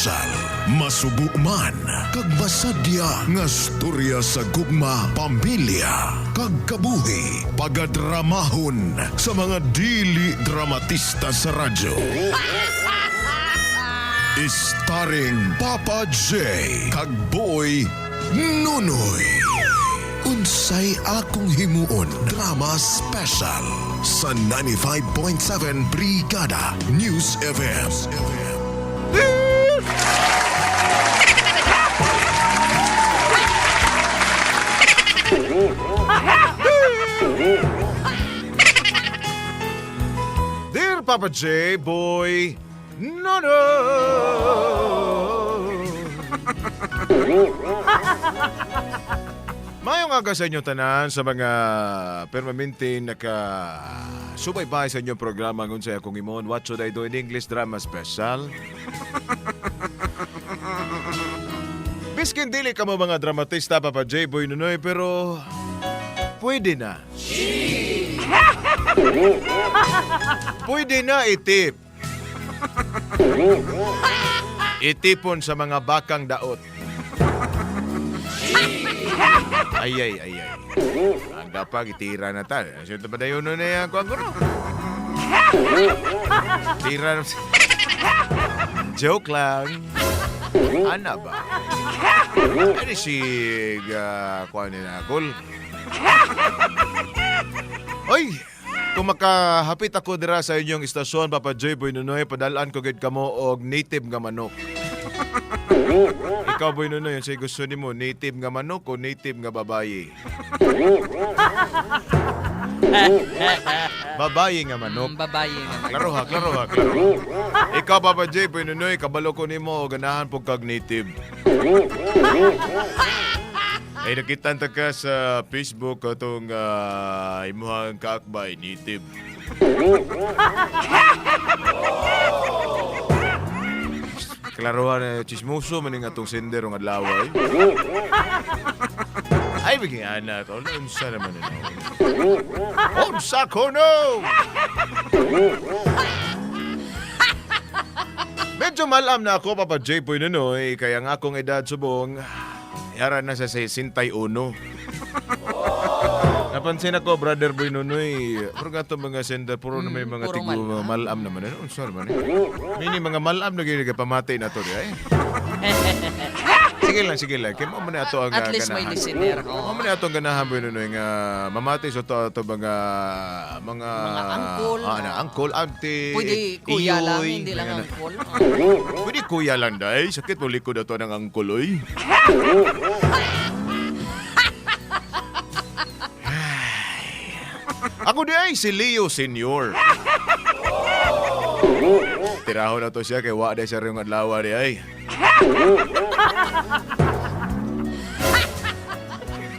Special. Masubo man kag masadya nga storya sa gugma, pamilya kag kabuhi, pagadramahon sa mga dili dramatista sa radyo. Starring Papa J kag Boy Nunoy. Unsay akong himuon drama special sa 95.7 Brigada News FM. Dear Papa J, Boy Nono. Mayong aga sa inyo tanan sa mga permanente subaybay sa inyong programa kung sa akong imon What Should I Do in English Drama Special. Biskin dili ka mo mga dramatista, Papa J, Boy Nunoy, pero pwede na. Pwede na itip. Itipon sa mga bakang daot. Ayay. Ang dapat itira na tayo. Siyempre ba na yun na yan ko ang guro? Tira na. Joke lang. Ana ba? Ano si kuha nila Kul? Oy! Kung makahapit ako dira sa inyong istasyon, Papa J, Boy Nunoy, padalaan ko gid kamo og native nga manok. Ikaw, Boy Nunoy, yung gusto ni mo, native nga manok o native nga babayi? Babayi nga manok. Babayi nga manok. Klaro ha. Ikaw, Papa J, Boy Nunoy, kabalo ko ni mo o ganahan po kag native. Ay nakitan ta ka sa Facebook katong imuhang kaakbay native. Klarohan na chismoso maning atong sender ng adlaway. Ay biging anak, unsa naman ina. Unsa ko no? Medyo malam na ako, Papa J, Boy Nunoy, kaya nga akong edad subong. Yara na sa 61. Napansin ako, Brother Boy Nunoy, pero nga itong mga sender, puro na may mga tigo malam naman. Ano saan naman eh? Mini mga malam na gini pamatay na to. Sige lang. Kaya mo na ito ang At least may listener. Mo na ito ang ganahan, Boy Nunoy, nga mamatay sa ito mga angkol, auntie, Pwede kuya lang, iyoy, hindi lang angkol. Pwede kuya lang, day. Sakit mo likod ito ng angkol, oy. Ako di ay si Leo Senior. Tiraho na to siya kay wa day siya rin ang adlaw di ay.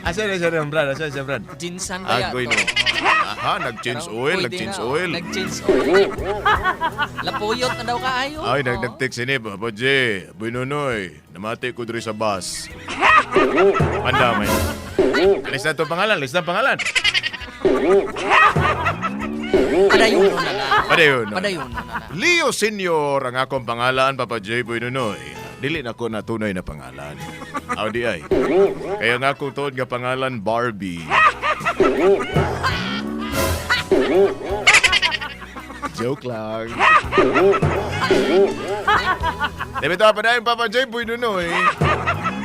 Asa na siya rin, Brad? Asa siya, Brad? Jinsan kaya Agoy to. no. Aha, nag-change oil. Nag-change oil. Lapuyot na daw kaayo. Ay, nag-text ini, Papa J, Boy Nunoy, namati ko diri sa bus. Pandamay. Alis na ito pangalan, Padayon na na. Padayon na. Leo. Leo Senior ang akong pangalan, Papa J, Boy Nunoy. Dili na ko na tunay na pangalan. Aw di ay. Kaya nga akong tuod nga pangalan, Barbie. Joke lang. Debito pa na yung Papa J, Boy Nunoy.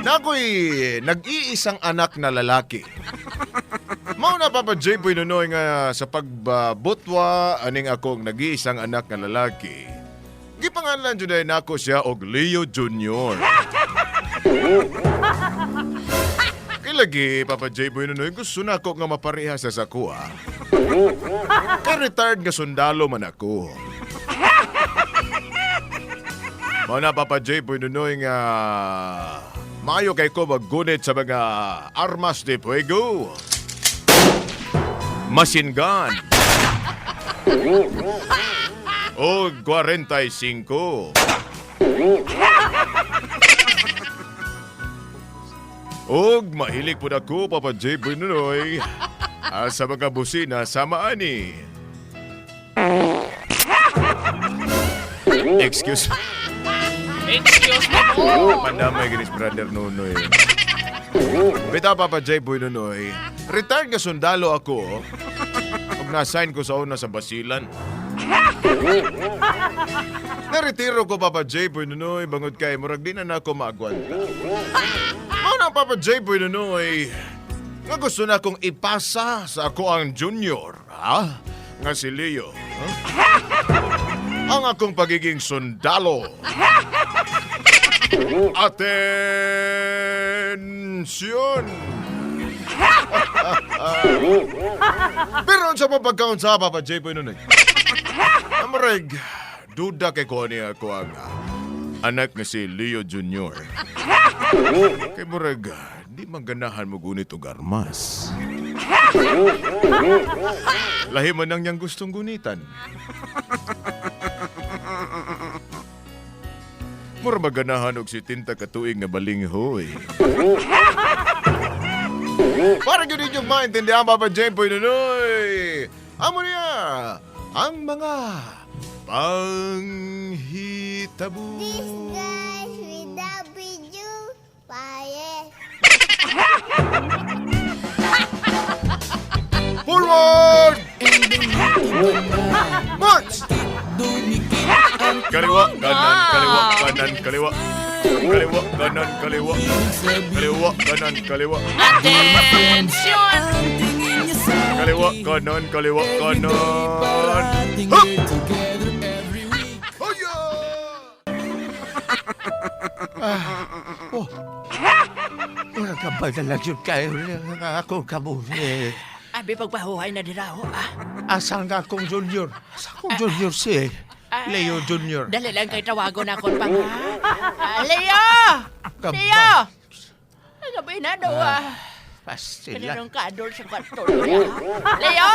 Nakoy nag-iisang anak na lalaki. Mao na Papa J, Boy Nunoy, nga sa pagbabutwa aning akong nag-iisang anak na lalaki. Gipangalan dyan na ako siya og Leo Jr. Lagi, Papa J, Boy Nunoy, gusto na ako nga mapareha sa sakuha. Kay retired nga sundalo man ako. Mga Papa J, Boy Nunoy, nga mayo kay ko maggunit sa mga armas de fuego. Machine gun. O 45. Og mahilig po na ko, Papa J, Boy Nunoy, sa mga busina sa maani. Excuse Excuse me po. Pandamay ginis brother Nunoy. Bita Papa J. Boy Nunoy, retired nga sundalo ako. Pag na-assign ko sa una sa Basilan. Naretiro ko Papa J. Boy Nunoy, bangod kay murag di na ako maagwanta. Ano Papa J. Boy Nunoy, nga gusto na akong ipasa sa ako ang junior, ha? Nga si Leo. Ha? Ang akong pagiging sundalo. Atensyon! Pero sa pagkaon sa Papa J. Boy Nunoy, amarag, duda kay ko niya ako ang anak nga si Leo Jr. Kay murag, di maganahan mo gunit og armas. Lahi man ang niyang gustong gunitan. Mura maganahan og si tinta katuig nga balinghoy. Para yun inyong maintindihan, Papa J. Boy Nunoy. Amo niya ang mga panghitabo. This guys with W fire. Forward! March! Kaliwa, kanan, kaliwa, kanan, kaliwa. Kaliwa, kanan, kaliwa. Kaliwa, kanan, kaliwa. Atensyon! Kaliwa, kanan, kaliwa, kanan. Hup! Hoya! Wala ka ba na lang yun kayo nga akong kabuhi? Abi pagpahuhay na diraho Asal nga akong junior? Asa akong junior si Leo Junior? Dali lang kay tawagon ako pang Leo! Kabay. Leo! Ang gabi na daw Pastila. Kaninong kadol sa kwarto Leo!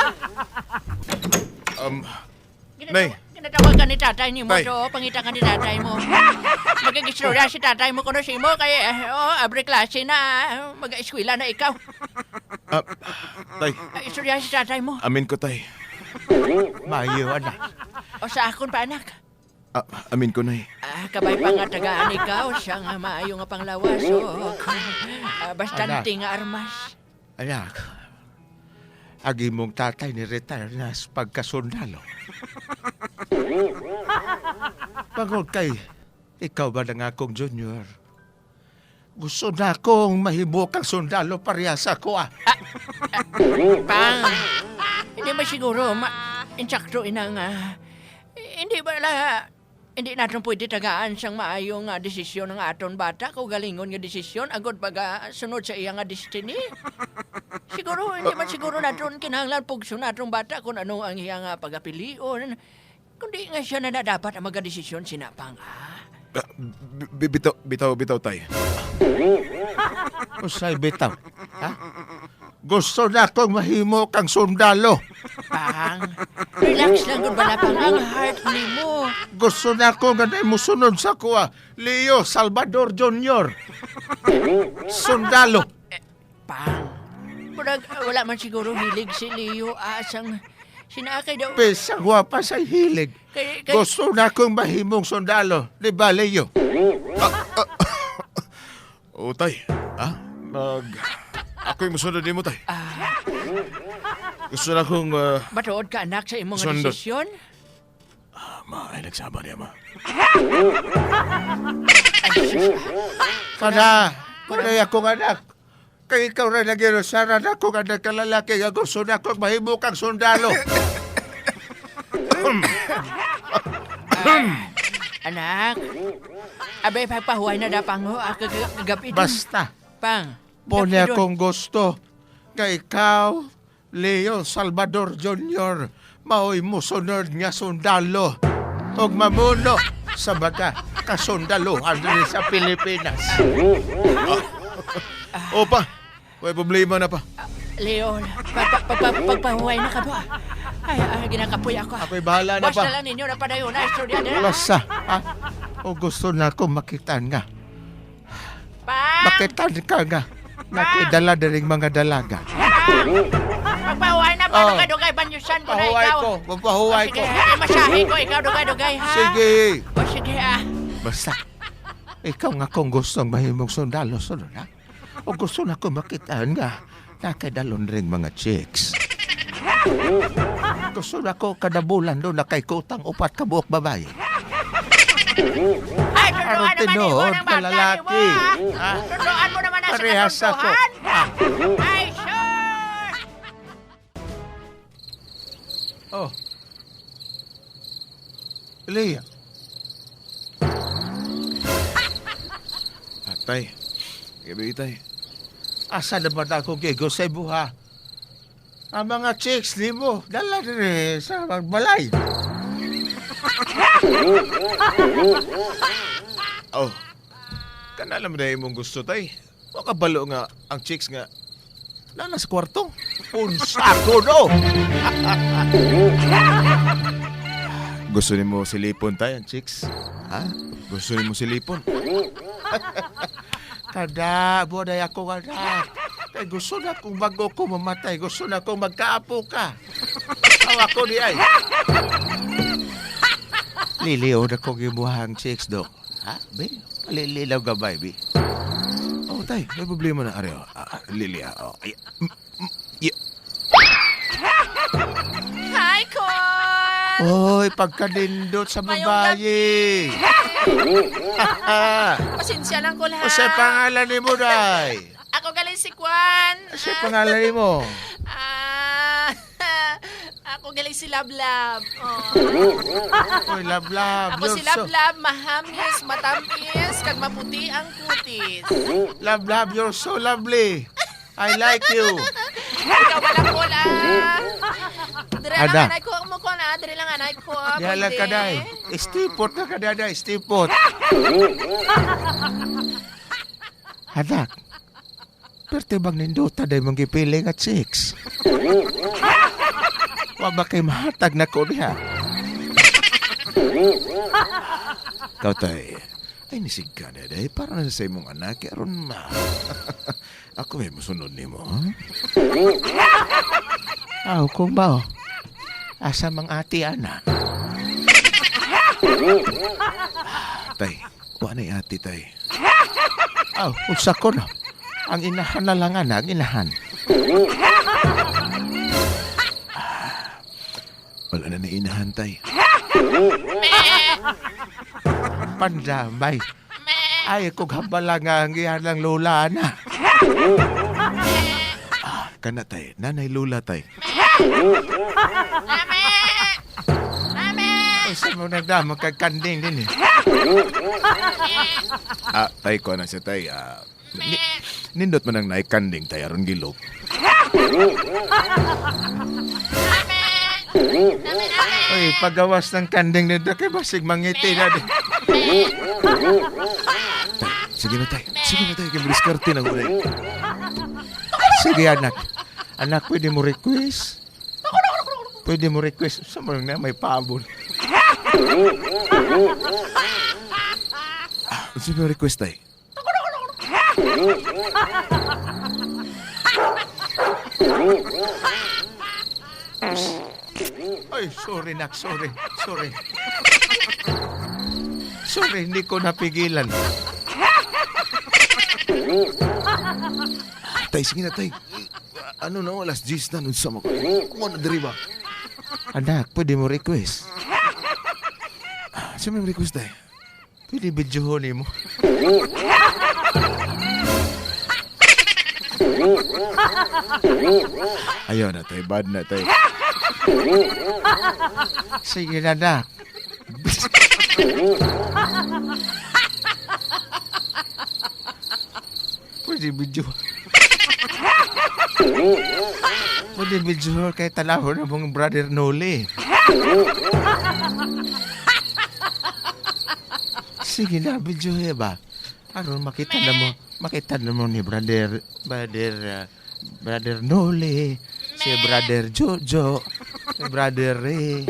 Nay. Ginatawagan ni tatay ni mo Tay. to, pangitangan ni tatay mo. Magagistorya si tatay mo kuno si mo kay abre klase na mag-eskwela na ikaw. Tay, Istorya si tatay mo. amin ko tay. Mayo, anak. O sa akon pa anak. Amin ko nay. Kabay pa nga tagaan ikaw siya nga maayo nga panglawas o bastante nga armas. Anak. Agi mong tatay ni retire na sa pagkasundalo. Pagod kay, ikaw ba na akong junior? Gusto na akong mahimo kang sundalo parehas ako Pang, hindi ba siguro insakto inang hindi ba hindi natin pwede tagaan siyang maayong desisyon ng aton bata kung galingon nga desisyon agod pag sunod sa iya nga destiny. Siguro, hindi man siguro natin kinahanglan pugso natong bata kung ano ang iya nga pagapilion. Kundi nga siya na dapat ang magadesisyon sinapang Bitaw tay. Usay bitaw. Ha? Gusto na akong mahimo kang sundalo. Pang, relax lang kung bala pang ang heart ni mo. Gusto na akong ganay mo sunod sa kuha. Leo Salvador Jr. Sundalo. Pang, wala man siguro hilig si Leo asang sinakay daw. Pesang wapa sa hilig. Kay, Gusto na akong mahimong sundalo. Di ba, Leo? O tay, ako'y musunod din mo tay. Gusto na akong, Batuod ka anak sa imong Sundot. desisyon? ma, ay nagsama niya ma. Ay, sus. Kana akong anak. Kaya ikaw rin nag-inusaran akong anak ka lalaki nga gusto na akong mahimong kang sundalo. Anak, abay pagpahuay na dapang mo, kagabi din. Basta, Pang, po gabi niya dun. akong gusto. Nga ikaw, Leo Salvador Jr., maoy mo sunod nga sundalo. Og mamuno sa baga kasundaluhan rin sa Pilipinas. O pa, may problema na pa. Leo, pagpahuay na ka ba? Ay, ginakapoy ako. Ako'y bahala na Basta pa. lang ninyo na padayon na istorya nila. Lasa, ha? O gusto na akong makitan nga. Pang! Makitan ka nga. Nakidala daring mga dalaga. Pagpahuay na ba? Oh. Dugay-dugay, banyusan ko na Pahuway ikaw. ko, mapahuway O, ko. sige, masahe ko ikaw, dugay-dugay, ha? Sige. O, sige, Basta, ikaw nga kung gustong mahimong sundalo, sunod na. O gusto na ko makitaan nga, nakadalon rin mga chicks. Gusto na ko kada bulan doon na kay kutang 4 ka buok babae. Ay, Ano turuan naman tinuod ng ka bata lalaki? ni mo, Ha? Turuan mo naman na sa Parehas ako. kasunduhan. Ah. Ay, sure! Oh. Leah, Tay, gabi tay. asa naman ako gigo sa ibuha? Ang mga chicks ni mo, dala rin sa magbalay. Oh, kanala mo dahil mong gusto tay. O kabalo nga ang chicks nga nana sa kwarto. Unsa ko no? Gusto ni mo silipon tay ang chicks? Ha? Gusto ni mo silipon? Kada, buday ako kada. Kay gusto na kung bago ko mamatay, gusto na kung magkaapo ka. Awa ko di ay. Liliw na kong ibuhang chicks, Dok. Ha? Be? Palililaw ka ba, be? Oh tay, may problema na areo. Lilia. Oh, Hi, Con! Oy, pagkanindot sa babae. Pasensya lang ko lahat. O sa pangalan ni mo, day? Ako galing si Kwan. Sa pangalan ni mo? Ah, ako galing si Lablab. Oh. Oy, lablab. Ako si Lablab, mahamis, matamis, kag maputi ang kutis. Lablab, you're so lovely. I like you. Ikaw walang kola. Dire lang Ada. anay ko mo ko na, dire lang anay ko. Yalang ka, day. Istipot na ka, day, istipot. Anak, perte bang ninduta day mong gipiling at chicks? Wa ba kay mahatag na ko niya? Kau tay, ay nisig ka na day. Para na sa imong anak. Aron ma. Ako may musunod ni mo. Ha? Aw, kung ba, asa mang ati, ana? Tay, kuha na ati tay. Aw, unsa ko na. Ang inahan na lang, ana, ang inahan. Wala na inahan tay. Pandamay. Ay, kung hambala nga ang iyan ng lola, ana. Kana tay, nanay lula tay. Mame! Mame! Ay, sa mo nagdama kagkanding din eh. Tay ko na siya tay. Nindot man ang naikanding tay aron gilok. Ay, pagawas ng kanding nito kay basig mangiti na din. Sige na tay. Sige na tay. Kaya maliskarte ng ulay. Sige, anak. Anak, pwede mo request? Pwede mo request. Sa mo na may pabon. Sige mo request tay. Ay, sorry, nak. Sorry. Sorry. Sorry, hindi ko napigilan. Tay, sige na tay. Ano na, alas 10 na nun sa mga. Kung ano, diri ba? Anak, pwede mo request? Sige mo request tay. Pwede videohon mo. Ayaw na tay, bad na tay. Sige na, anak. Pwede video. Pwede video kay talaho na mong brother Noli. Sige na, video ba? Ano, makita na mo ni brother Noli, si brother Jojo, si brother Ray.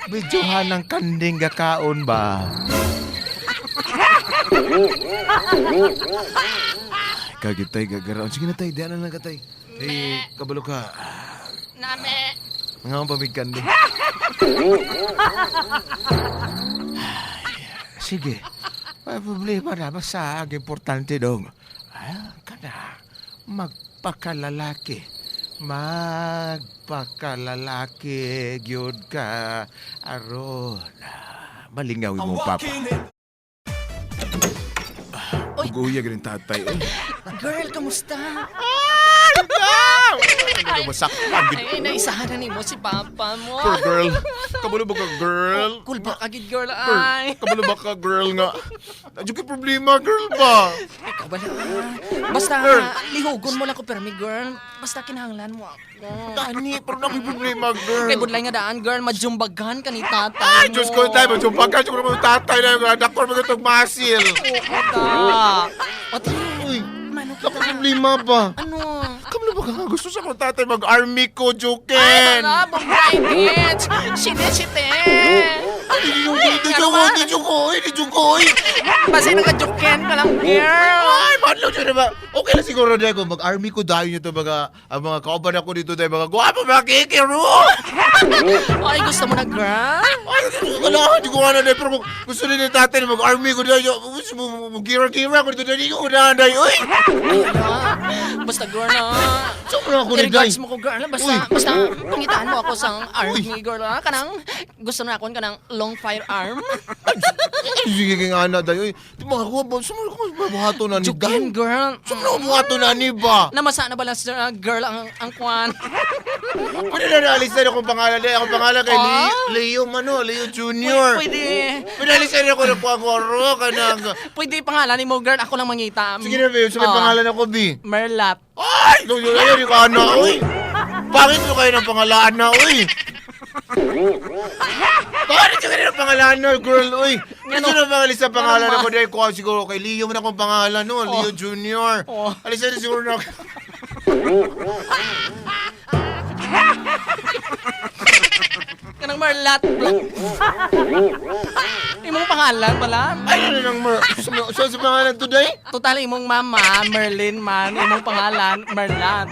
Videohan ng kanding gakaon ba? Kagit tay, gagaraon. Sige na tay, diyan na lang ka tay. Eh, kabalo ka. Name! Nga akong pamigkan din. Sige, May problema na basta ang importante dong. Kana, magpakalalaki. Magpakalalaki, gyud ka. Aron, malingaw mo papa. Guya galing tatay. Girl, kamusta? Ano ba sakpan? Ay, naisahan na ni mo si papa mo. Girl. Kabalo ba ka, girl? Cool ba agad, girl? Ay. Kabalo ba ka, girl nga? Nadyo ka problema, girl ba? Ikaw ba na? Basta, lihugon mo lang ko, permi, girl. Basta kinahanglan mo ako. Tani, pero na may problema, girl. Kay budlay nga daan, girl, madjumbagan ka ni tatay Ay, mo. Diyos ko, tayo, magsumpagan. Diyos ko naman tatay na yung anak ko, magandang masil. Oo ka. Pati, Uy, mano wala kita. ka problema ba? Ano? Kabalo ba ka nga gusto sa kong tatay mag-army ko, Ay, Joken? mga bumbay, bitch! Sine-site! Hindi ko. Basta nakajuken ka lang, girl! Ay, madlaw siya na ba? Okay lang siguro dahil ko. Mag-army ko dahil nyo ito ang mga kauban ako dito dahil mga guwapo mga kikiro. Ay, gusto mo na, girl? Ay, hindi ko ano dahil. Pero gusto rin ng tatay na mag-army ko dahil. Gusto mo mag-gira-gira ko dito dahil. Hindi ko na dahil. Uy! Basta, girl, na. Sobrang ako ni I-regards Day. mo ko, girl. Uy. Basta, pangitaan mo ako sa army, girl. Kanang, gusto na ako kanang long firearm. Sige nga na dahil. Di mga ko ba? Sumula ko mabuhato na ni Day. Juken, girl. Sumula ko mabuhato na ni ba? Namasa na bala sa girl ang kwan. Pwede na naalisan akong pangalan dahil. Akong pangalan kay Leo Mano, Leo Junior. Pwede. Pwede alisan ako ng pangoro ka ng... Pwede pangalan ni mo, girl. Ako lang mangita. Sige na, babe. Sa may pangalan ako, B. Merlap. Ay! Yun ka na, uy! Bakit nyo kayo ng pangalaan na, uy? Bakit nyo kayo ng pangalaan na, girl, uy? Gusto na bang alis sa pangalan Ano, ma? ako dahil ko siguro kay Leo man akong pangalan, no? Leo Junior. Oh. Alisan na siguro na ako. Kanang Merlat. Imong pangalan pala. Ay, ano nang mer... Sa pangalan today? Total imong mama, Merlin man. Imong pangalan, Merlat.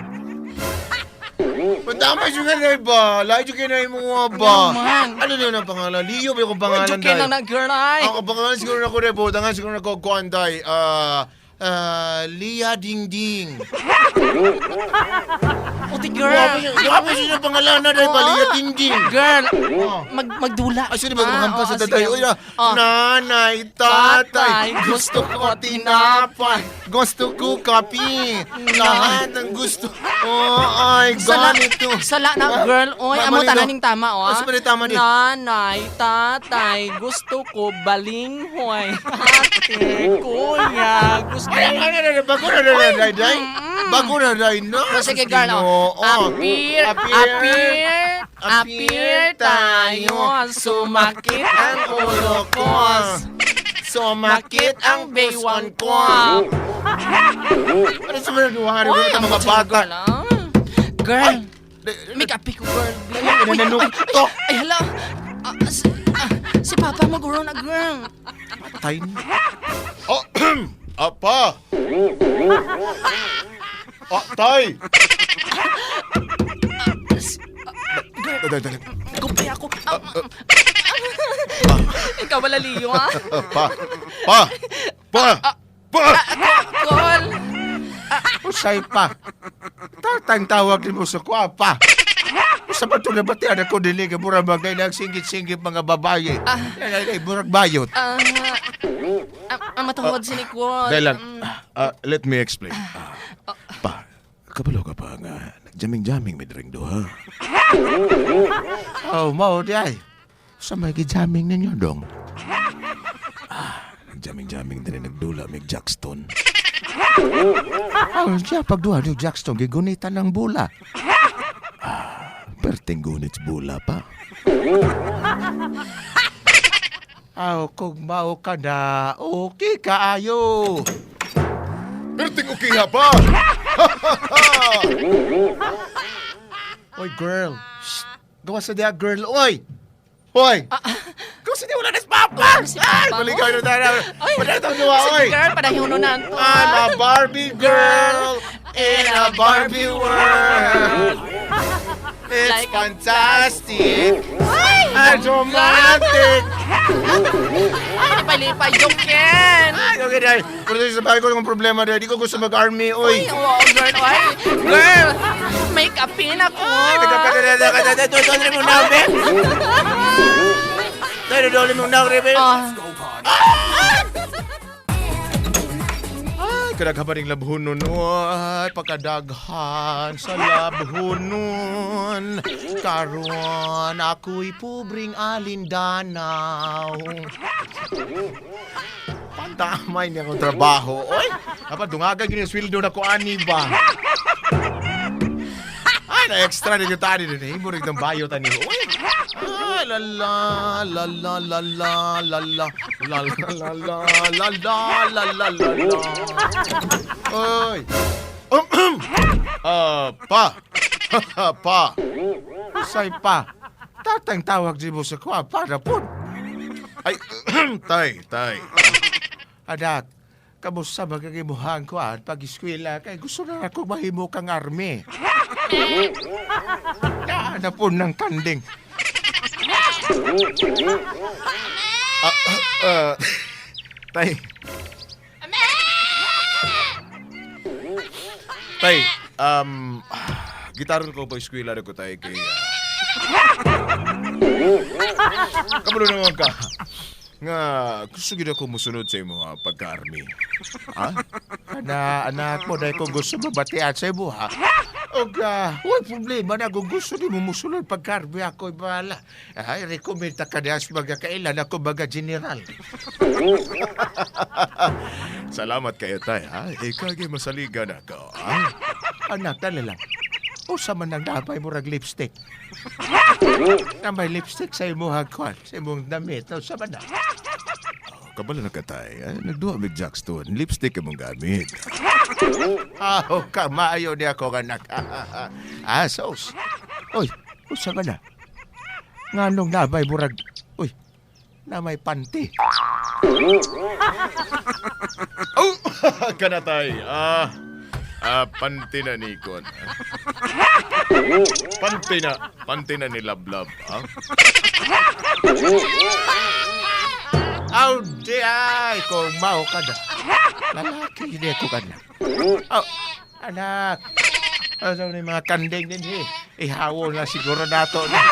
Matama siya nga na ba? Lahat yung kinay mo nga ba? Naman. Ano na yun ang pangalan? Leo ba yung pangalan Juken lang na, girl, ay. Ako pangalan siguro na ko rin, butangan siguro na ko kuanday. Lia Ding Ding. Puti, girl. Grabe siya ng pangalan na dahil ba Lia Ding Ding. Girl, magdula. Ay, sino ba maghampas sa oo, tatay? sige. Uy na, Oh. nanay, tatay, gusto ko tinapay, gusto ko kape, lahat ng gusto. Oh, ay, ganito. Sala na, girl. Oy, amo Mali tananing tama, oh. Asa ba ni tama ni? Nanay, tatay, gusto ko balinghoy. Ate, kuya, gusto Bago na day, day. Bago na day, no? O, sige, girl, oh. Appear tayo. Sumakit ang ulo ko. Sumakit ang baywang puson ko. Ano sa mga duwari mo ito mga bata? Girl, make up ko, girl. Ay, nananuktok. Ay, hala. Si Papa mag-uro na, girl. Patay na. Oh, apa! Ah, tay! Dali. Gupay ako. Ikaw wala liyo, ha? Pa! Kol. Usay pa. Tatang tawag ni mo sa kwapa. Sa bato na bati, anak ko dili ka mura bagay na singgit-singgit mga babae. Ay, murag bayot. Matuhod si Nicole. Dahil lang, let me explain. Pa, kabalo ka pa nga, nagjaming-jaming may drink do, ha? Oh, mao di ay. Sa may gijaming ninyo dong. Nagjaming-jaming din nagdula may Jackstone. Siya pagduha ni Jackson, gigunitan ng bula. Perting gunits bula pa. Kung mao ka na, okay kaayo. Perting ukiha pa! Oy, girl. Shh. Gawa sa diya, girl. Oy! Hoy! Gawa sa diya, wala na si Papa! Si Ay, Papa balikan mo. na tayo. Ay, Wala na tayo, oy! sige, girl, padayon na to. I'm a Barbie girl in a Barbie world. It's Like a fantastic and romantic. Ay, lipay-lipay, joke yan. Ay, okay, dahil. Pero sa bahay ko ng problema dahil. Di ko gusto mag-army, oy. Ay, oo, girl, ay. Girl, make upin ako. Tudoli mo na, be. Tudoli mo na, be. Ah, Ay, kadaghabaning labhunon. Ay, pagkadaghan sa labhunon. Karon, ako'y pubring alindanaw. Pandamay niya akong trabaho. Oy, dapat dungagan yun yung sweldo na ko, ani ba? Ay, na-extra din yung tani din. Himo rin ng bayo tani. Uy! Ay, lala, lala, lala, lala, lala, lala, lala, lala, lala. Uy! Pa! Pa! Say pa, tatang tawag di mo sa kwa, para po. Ay, tay. Anak, kamusta magagimuhang kwa at pag-eskwela kay gusto na ako mahimo kang army. Yan na po ng kanding. Tay. Tay, gitaron ko pa eskwela na ko tay kay... Kamulo naman ka. Nga, gusto gina ko musunod sa imo pagka-army. Ha? Anak mo, dahil kung gusto mabatian sa imo, ha? O huwag problema na kung gusto ni mo musunod pagkarbi ako'y bahala. Ay, rekomenda ka niya sa mga kailan ako mga general. Salamat kayo tay, ha? Ikagay masaligan ako, ha? Anak, dala lang. Usa man ang napay mo rag lipstick. Na may lipstick sa imo hagkwan, sa imong damit. Usa man na. Kabala na ka tay, ha? Nagduha mig Jacks to. Lipstick mong gamit. Ka, maayo niya ako, anak. Sos. Uy, usa man na. Nga nung nabay mo rag, uy, na may panty. Oh! Kanatay, panty na ni Kon. Panty na ni Lablab, ha? Aw, di ay, kung mao ka na. Lalaki, hindi ako ka na. Oh, anak. Ano ni mga kanding din, ihawo na siguro nato na.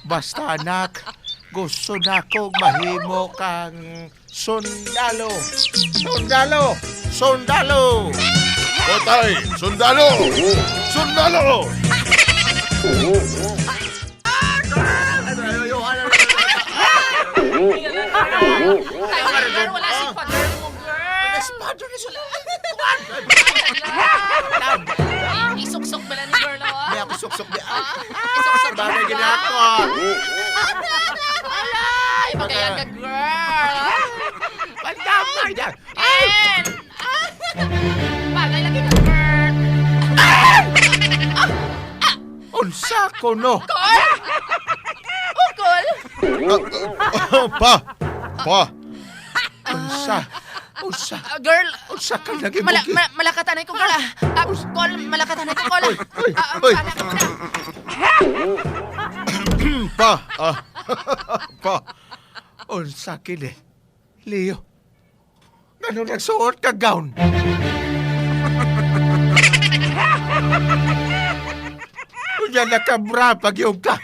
Basta anak, gusto na kong mahimo kang sundalo. Sundalo! O tay, sundalo! Sundalo! girl, wala si father mo, girl. Espadyo na sila. Isuksok ba na ni girl, oh? May ako suksok di. Isuksok ba Bagay ginako. Ay, magayan ka, girl. Pandamay na. And, bagay lagi ka, girl. Unsa ko no. Col? Oh, Col? Pa! Girl, Unsa ka lagi mo. malakatanay ko, girl. Col, malakatanay ko, Col. Uy. Pa! Unsa kini. Leo. Ano nagsuot ka gown? Unya nakabra pag yung ka.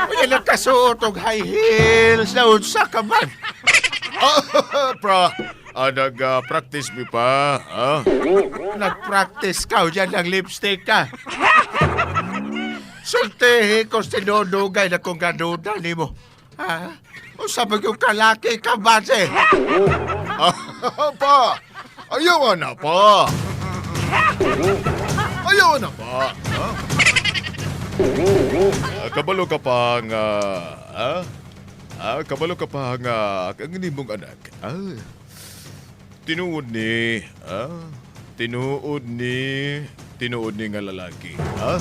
Unya nakasuot og high heels na unsa ka man. Nag-practice mi pa, ha? Nag-practice ka, dyan ng lipstick ka. Sultihi ko sinunugay na kung ganuda ni mo. Ha? O sabi yung kalaki ka, base. Pa! Ayaw na pa! Ayaw na pa! Ha? Kabalo ka pa nga... kabalo ka pa nga... Ang mong anak. Tinuod ni... Tinuod ni nga lalaki. Ha?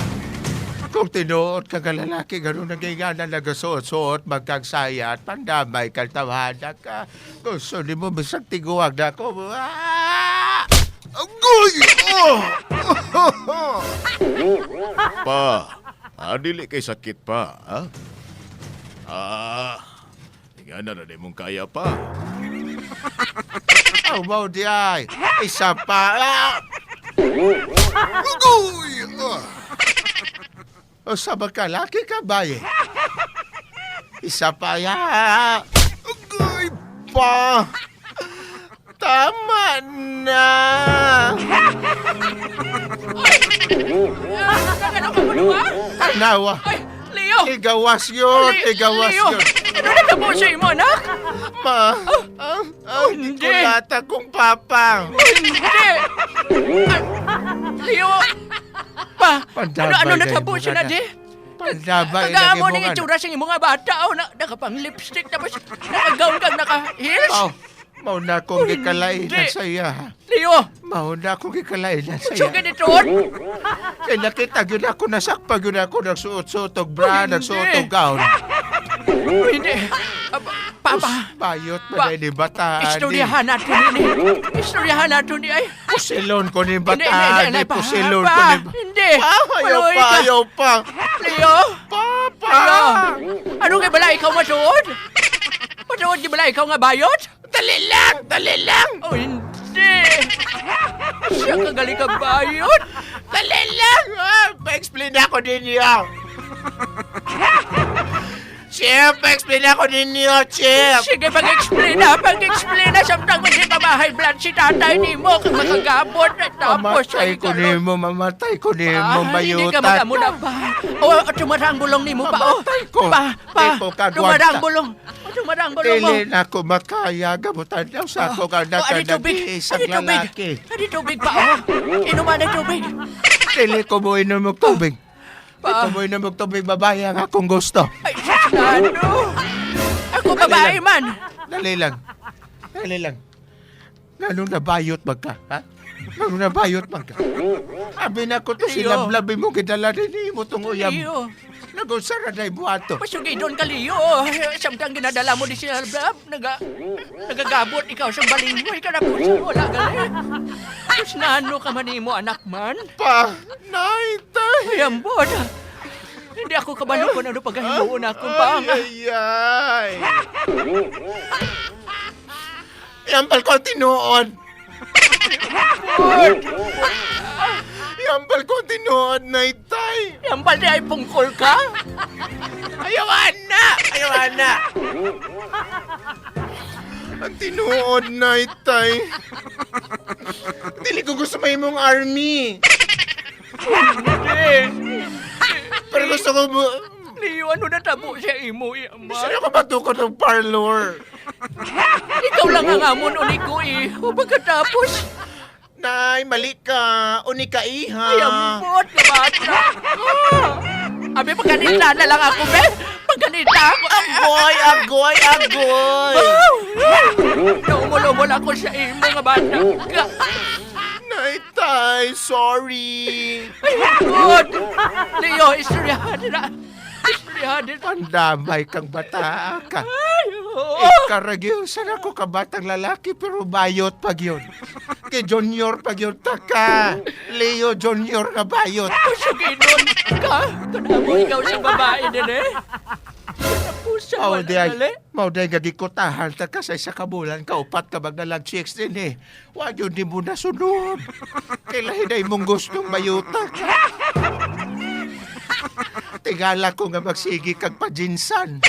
Kung tinuot ka lalaki, gano'n nagigana nagasuot-suot, magkagsaya at pandamay kaltawhana ka. Gusto ni mo bisag tiguwag na ako. Agoy! Pa, dili kay sakit pa, ha? Nga na rin mong kaya pa. Aw, mao di ay. Isa pa. Ugoy! O sa magkalaki ka ba eh? Isa pa ya. Ugoy pa! Tama na. Ano ka mo nawa? Tanawa. Ay, Leo! Igawas yun. Igawas Leo! yun. Ano na tabo sa imo, anak? Ma. hindi. Kulata kong papang. Hindi! Leo! Pa, Pandabay ano na natabo yung siya na mga di? Pandabay Tagaan mo lagi ng itsura sa imong nga bata o nakapang lipstick tapos nakagawn kang naka-heels? Aw, mau na akong Hindi. gikalain na saya. Leo! Mau na akong gikalain na saya. Sugad ito! oh. Kaya nakita yun ako, nasakpag yun ako, nagsuot-suot og bra, Hindi. nagsuot og gown. Hindi! Papa! Bayot ba na ni bataan? Istoryahan natin ni. Istoryahan natin ni ay. Pusilon ko ni Hindi, bataan. hindi, pa. Pusilon ko Pa, ni hindi. Ayaw Maloy pa, ka. ayaw pa. Leo! Papa! Leo! Ano kay bala ikaw masuod? Masuod kay bala ikaw nga bayot? Dali lang! Dali lang! Oh, hindi! Siya kagaling ka bayot? Dali lang! Pa-explain ako ninyo. Chef, pa-explain ako ninyo, Chef. Sige, pag-explain na, samtang hindi pa mahay blood si tatay ni mo kung makagabot. Tapos, Mamatay ko nimo, mamatay ko nimo, Hindi ka bayutan. magamuna pa. O, tumarang bulong ni mo pa, o. Mamatay ko. Pa, Di ko kagwanta. tumarang bulong. Tumarang bulong mo. Dili na ako makaya, gamutan daw sa ako ka Ani tubig. isang Ani tubig. lalaki. Ani tubig pa, o. Inuman ng tubig. Dili ko mo inom og tubig. Pa. Ito mo inom og tubig, babae ang akong gusto. Ay, sasanado. Ako babae man. Dali lang. Dali lang. Ganong nabayot mag ka, ha? Ganong nabayot mag ka. Abi na ko to Leo. silablabi mo, gidala din mo tong uyab. Leo. Nagunsara na buhato. Pasugay doon ka, Leo. Samtang ginadala mo di siya, blab, nagagabot ikaw sa balinghoy ka na po siya. Wala ka na. Tapos naano ka man mo, anak man. Pa, naitay. Ay, ambot. Hindi ako kabalo kung ano paghahimuon ako, pang. Ay, ay. Yampal ko tinuod. Yampal ko tinuod, naitay. Yan ba di ay pungkol ka? Ayawan na! Ayawan na! Ang tinuod, naitay. Dili ko gusto may mong army. Pero gusto ko mo... Leo, ano natabo siya imo, yaman? Gusto ko matukod ng parlor. Ikaw lang ang amon uni ko eh. O pagkatapos, Nay, mali ka. Uni ka, iha. ay ambot ka bata. Abi, pagkanita na lang ako, be. Pagkanita ako. Agoy, agoy, agoy. Naumulumol ako sa imo nga bata ka. Naitay, sorry. Ay, good. Leo, istoryahan na. Istoryahan na. Pandamay kang bata ka. Ay, oo. Ikaragyusan ako kabatang lalaki pero bayot pag yun. Kay Junior pag yun taka. Leo Junior na bayot. Sige nun ka. Kanamo ikaw sa babae din eh. Napusa mo Mauday nga gikutahan ta ka sa isa ka bulan ka upat ka magdalag chicks din eh. Wag yun di mo nasunod. Kailahin ay mong gustong bayuta ka. Tingala ko nga magsigi kag pajinsan.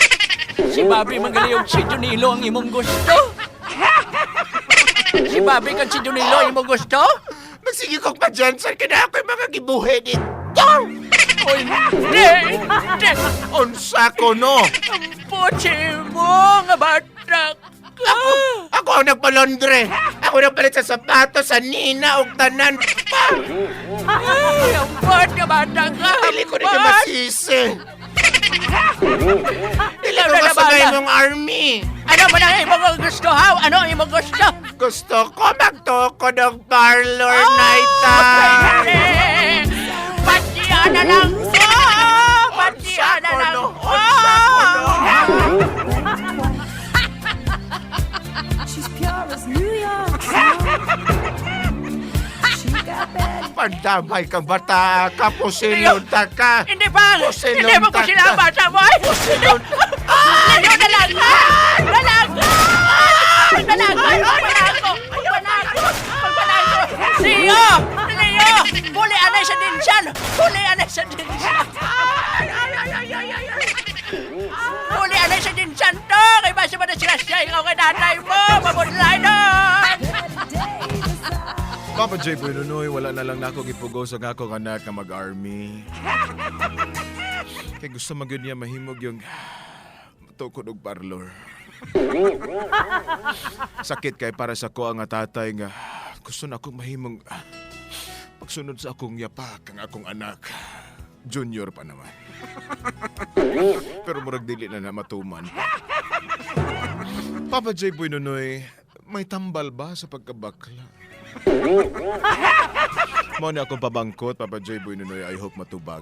Si Bobby Magaliyog si Junilo ang imong gusto? Si Bobby kag si Junilo ang imong gusto? Magsigi kog pajinsan kina ako yung mga gibuhi dito. O hindi! Hindi! Unsa ko no? Ang putsi mo nga bata ka! Ako ang nagpalondre. Ako nagpalit sa sapatos, sa nina, o tanan pa. Ay, ang bata nga bata ka! Dili ko rin masisi. Dili ko kasagay mong army. Ano mo na ang imong gusto, ha? Ano ang imong gusto? Gusto ko magtoko ng parlor night time. Patiyan na lang ko! Patiyan na lang ko! She's pure as New York. She got bad. Pandamay kang bata ka, pusilon ta ka. Hindi ba? Pusilon Hindi ba ko ta sila ka. ang bata mo? Pusilon. Leo, dalaga! Dalaga! Dalaga! Pagpanago! Leo! Leo! Huli anay sa dinsan! Huli anay sa dinsan! Huli anay sa dinsan to! Kay basa ba na siya ikaw kay nanay mo! Mabudlay doon! Papa J. Boy Nunoy, wala na lang na ako gipugo sa akong anak na mag-army. Kaya gusto magyud niya mahimog yung matukod og parlor. Sakit kay para sa ko ang tatay nga gusto na akong mahimong pagsunod sa akong yapak ang akong anak. Junior pa naman. Pero murag dili na matuman. Papa J. Boy Nunoy, may tambal ba sa pagkabakla? Mo na akong pabangkot, Papa J. Boy Nunoy, I hope matubag.